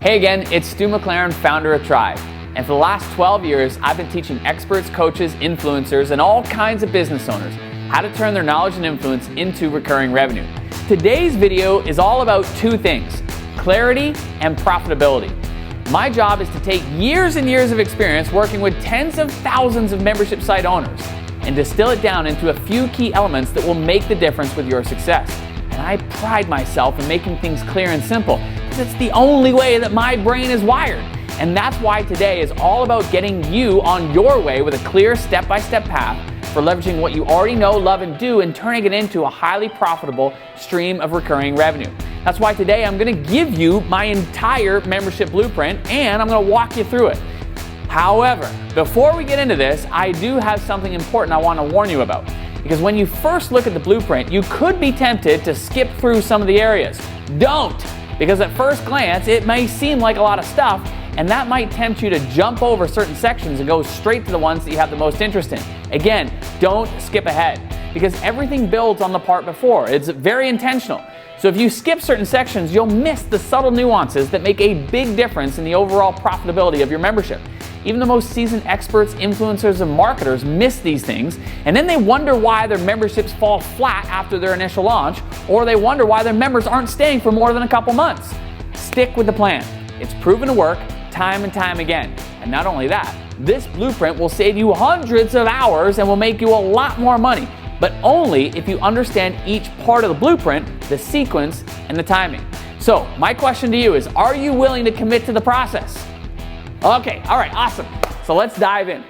Hey again, it's Stu McLaren, founder of Tribe. And for the last 12 years, I've been teaching experts, coaches, influencers, and all kinds of business owners how to turn their knowledge and influence into recurring revenue. Today's video is all about two things: clarity and profitability. My job is to take years and years of experience working with tens of thousands of membership site owners and distill it down into a few key elements that will make the difference with your success. And I pride myself in making things clear and simple because it's the only way that my brain is wired. And that's why today is all about getting you on your way with a clear step-by-step path for leveraging what you already know, love, and do and turning it into a highly profitable stream of recurring revenue. That's why today I'm going to give you my entire membership blueprint and I'm going to walk you through it. However, before we get into this, I do have something important I want to warn you about. Because when you first look at the blueprint, you could be tempted to skip through some of the areas. Don't! Because at first glance, it may seem like a lot of stuff, and that might tempt you to jump over certain sections and go straight to the ones that you have the most interest in. Again, don't skip ahead, because everything builds on the part before. It's very intentional. So if you skip certain sections, you'll miss the subtle nuances that make a big difference in the overall profitability of your membership. Even the most seasoned experts, influencers, and marketers miss these things, and then they wonder why their memberships fall flat after their initial launch, or they wonder why their members aren't staying for more than a couple months. Stick with the plan. It's proven to work time and time again. And not only that, this blueprint will save you hundreds of hours and will make you a lot more money, but only if you understand each part of the blueprint, the sequence, and the timing. So my question to you is, are you willing to commit to the process? Okay, all right, awesome. So let's dive in.